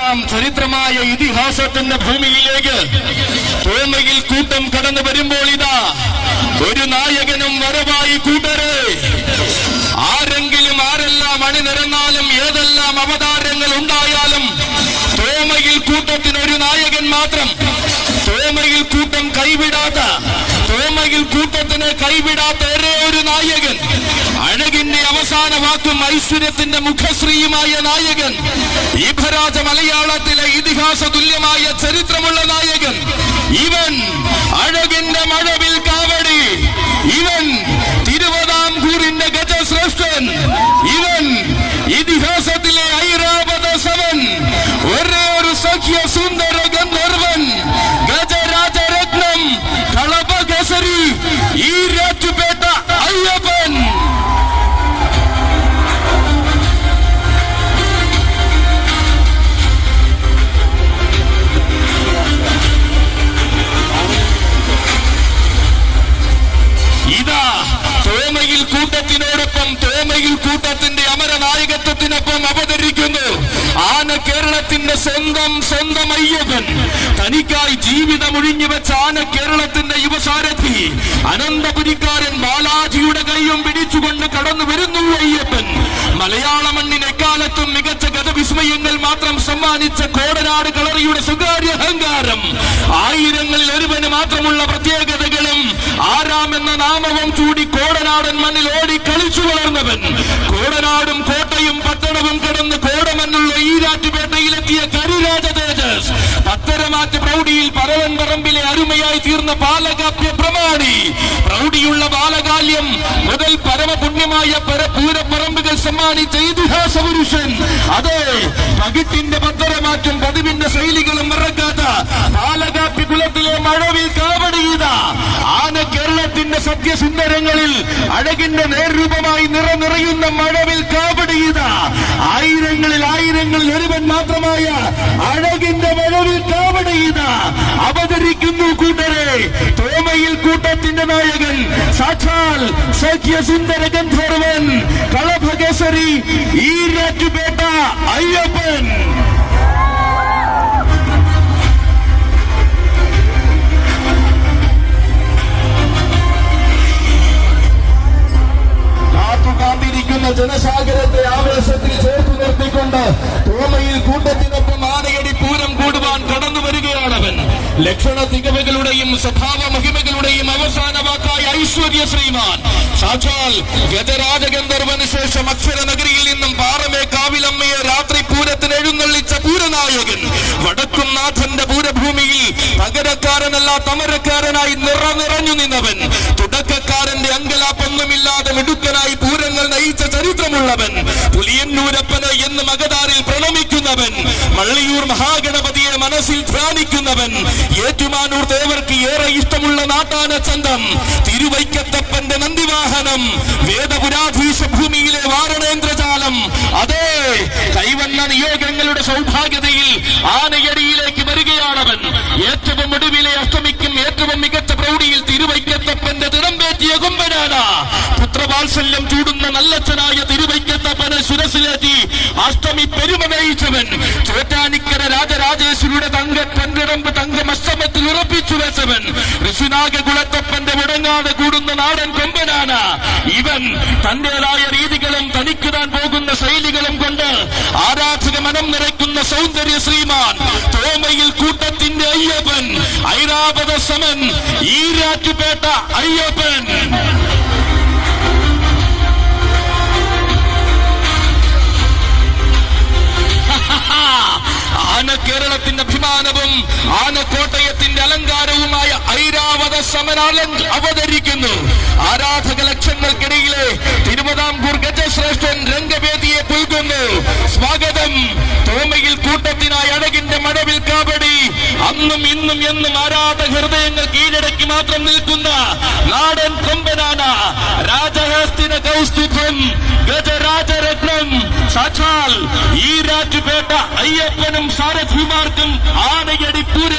നാം ചരിത്രമായ ഇതിഹാസത്തിന്റെ ഭൂമിയിലേക്ക് തോമയിൽ കൂട്ടം കടന്നു വരുമ്പോൾ ഇതാ ഒരു നായകനും വരവായി കൂട്ടരെ. ആരെങ്കിലും ആരെല്ലാം അണിനിരന്നാലും ഏതെല്ലാം അവതാരങ്ങൾ ഉണ്ടായാലും തോമയിൽ കൂട്ടത്തിന് ഒരു നായകൻ മാത്രം. തോമയിൽ കൂട്ടം കൈവിടാത്ത, തോമയിൽ കൂട്ടത്തിന് കൈവിടാത്ത ഒരേ ഒരു നായകൻ, അഴകിന്റെ അവസാന വാക്കും ഐശ്വര്യത്തിന്റെ മുഖശ്രീയുമായ നായകൻ, ഇഭരാജ മലയാളത്തിലെ ഇതിഹാസ തുല്യമായ ചരിത്രമുള്ള നായകൻ. ഇവൻ അഴകിന്റെ മഴവിൽ കാവടി, ഇവൻ തിരുവിതാംകൂറിന്റെ ഗജശ്രേഷ്ഠൻ, ഇവൻ ഇതിഹാസത്തിലെ ഐരാവത സമൻ, ഒരേ ഒരു സഖ്യ സുന്ദര ഗന്ധർവൻ, ഗജരാജരത്നം, കളഭകേസരി, ഈരാറ്റുപേട്ട അയ്യപ്പൻ. ഇതാ തോമയിൽ കൂട്ടത്തിനോടൊപ്പം, തോമയിൽ കൂട്ടത്തിന്റെ അമരനായകത്വത്തിനൊപ്പം അവതരിക്കുന്നു ആന കേരളത്തിന്റെ സ്വന്തം അയ്യപ്പൻ. തനിക്കായി ജീവിതം ഒഴിഞ്ഞുവെച്ച ആന കേരളത്തിന്റെ യുവസാരഥി അനന്തപുരിക്കാരൻ ബാലാജിയുടെ കൈയും പിടിച്ചുകൊണ്ട് കടന്നു വരുന്നു അയ്യപ്പൻ. മലയാള മണ്ണിന് എക്കാലത്തും മികച്ച ഗതവിസ്മയങ്ങൾ മാത്രം സമ്മാനിച്ച കോടനാട് കളറിയുടെ സ്വകാര്യ അഹങ്കാരം, ആയിരങ്ങളിൽ ഒരുവന് മാത്രമുള്ള പ്രത്യേകതകളും ആരാമെന്ന നാമവും ചൂടി കോടനാടൻ മണ്ണിൽ ഓടി കളിച്ചു വളർന്നവൻ. കോടനാടും കോട്ടയും പട്ടണവും കടന്ന് കോടമണ്ണുള്ള ഈരാറ്റുപേട്ടയിലെത്തിയ കരിരാജ തേജസ്, പത്തരമാറ്റ് പ്രൗഢിയിൽ പറവൻ പറമ്പിലെ അരുമയായി തീർന്ന ബാലകാപ്യ പ്രമാണി, പ്രൗഢിയുള്ള ബാലകാല്യം മുതൽ പരമപുണ്യമായ പൂരപ്പറമ്പുകൾ സമ്മാനിച്ച ഇതിഹാസ പുരുഷൻ. അതെ, പകിട്ടിന്റെ പത്തരമാറ്റും പതിവിന്റെ ശൈലികളും മറക്കാത്ത ബാലകാപ്യ കുലത്തിലെ മഴവിൽ കാവടിയിത ആന കേരളത്തിന്റെ സത്യസുന്ദരങ്ങളിൽ അഴകിന്റെ നേർരൂപമായി നിറയുന്ന മഴവിൽ കാവടിയിത ആയിരങ്ങളിൽ ഒരുവൻ മാത്രമായ അഴകിന്റെ മഴവിൽ കാവടിയിത അവതരിക്കുന്നു കൂട്ടരെ. തോമയിൽ കൂട്ടത്തിന്റെ നായകൻ, സാക്ഷാൽ സഖ്യസുന്ദര ഗന്ധർവൻ, കളഭകേസരി, ഈരാറ്റുപേട്ട അയ്യപ്പൻ. കാത്തിരിക്കുന്ന ജനസാഗരത്തെ ആവേശത്തിൽ ചേർത്ത് നിർത്തിക്കൊണ്ട് തോമയിൽ കൂട്ടത്തിനൊപ്പം ആനയടി പൂരം കൂടുവാൻ കടന്നു വരികയാണവൻ. ലക്ഷണ തികവുകളുടെയും സ്വഭാവ മഹിമകളുടെയും അവസാന വാക്കായ ഐശ്വര്യ ശ്രീമാൻ, സാക്ഷാൽ ഗജരാജഗന്ധർവന് ശേഷം അക്ഷരനഗരിയിൽ നിന്നും പാറമേക്കാവിലമ്മയെ രാത്രി പൂരത്തിന് എഴുന്നള്ളിച്ച പൂരനായകൻ, വടക്കും നാഥന്റെ പൂരഭൂമിയിൽ പകരക്കാരനല്ല തമരക്കാരനായി നിറഞ്ഞു നിന്നവൻ, തുടക്കക്കാരന്റെ അങ്കലാപ്പൊന്നുമില്ലാതെ മിടുക്കനായി പൂരങ്ങൾ നയിച്ച ചരിത്രമുള്ളവൻ, പുലിയന്നൂരപ്പന് എന്ന് മകതാരിൽ പ്രണമിക്കുന്നവൻ, മള്ളിയൂർ മഹാഗണപതിയെ മനസ്സിൽ ധ്യാനിക്കുന്നവൻ, ഏറ്റുമാനൂർ ദേവർക്ക് ഏറെ ഇഷ്ടമുള്ള നാട്ടാന ചന്തം, തിരുവൈക്കത്തപ്പന്റെ നന്ദിവാഹനം, വേദപുരാധീശ ഭൂമിയിലെ വാരണേന്ദ്രജാലം. അതേ, കൈവന്ന നിയോഗങ്ങളുടെ സൗഭാഗ്യതയിൽ ആനയടിയിലേക്ക് വരികയാണവൻ. ഏറ്റവും ഒടുവിലെ അഷ്ടമിക്കും ഏറ്റവും മികച്ച പ്രൗഢിയിൽ തിരുവൈക്കത്തപ്പന്റെ തിടമ്പേറ്റിയ കൊമ്പനാന, പുത്രവാത്സല്യം ചൂടുന്ന നല്ലച്ഛനായ തിരുവൈക്കത്തപ്പനെ ശിരസിലേറ്റി അഷ്ടമി പെരുമ നയിച്ചവൻ, ചോറ്റാനിക്കര രാജരാജേശ്വരിയുടെ തങ്കടമ്പ് തങ്കമഷ്ടമത്തിൽ ഉറപ്പിച്ചു വെച്ചവൻ, ഋഷിനാഗകുളത്തപ്പന്റെ മുടങ്ങാതെ കൂടുന്ന നാടൻ കൊമ്പനാന. ഇവൻ തന്റേതായ രീതികളും തനിക്ക് താൻ പോകുന്ന ശൈലികളും കൊണ്ട് ആരാധക മനം നിറയ്ക്കുന്ന സൗന്ദര്യ ശ്രീമാൻ, തോമയിൽ കൂട്ടത്തിന്റെ അയ്യപ്പൻ, ഐരാവത സമൻ, ഈരാറ്റുപേട്ട അയ്യപ്പൻ. ആന കേരളത്തിന്റെ അഭിമാനവും ആനക്കോട്ടയത്തിന്റെ അലങ്കാരവുമായ ഐരാവത സമനാലൻ അവതരിക്കുന്നു. ആരാധക ലക്ഷങ്ങൾക്കിടയിലെ തിരുവിതാംകൂർ ഗജശ്രേഷ്ഠൻ രംഗവേദിയെ പുൽകുന്നു. സ്വാഗതം. തോമയിൽ കൂട്ടത്തിനായി അഴകിന്റെ മഴവിൽ കാവടി, അന്നും ഇന്നും എന്നും ആരാധക ഹൃദയങ്ങൾ കീഴടക്കി മാത്രം നിൽക്കുന്ന നാടൻ കൊമ്പനാന, രാജഹസ്തിന കൗസ്തുഭം, ഗജരാജരത്നം, സാക്ഷാൽ ഈരാറ്റുപേട്ട അയ്യപ്പനും സാരഥിമാർക്കും ആനയടി പൂര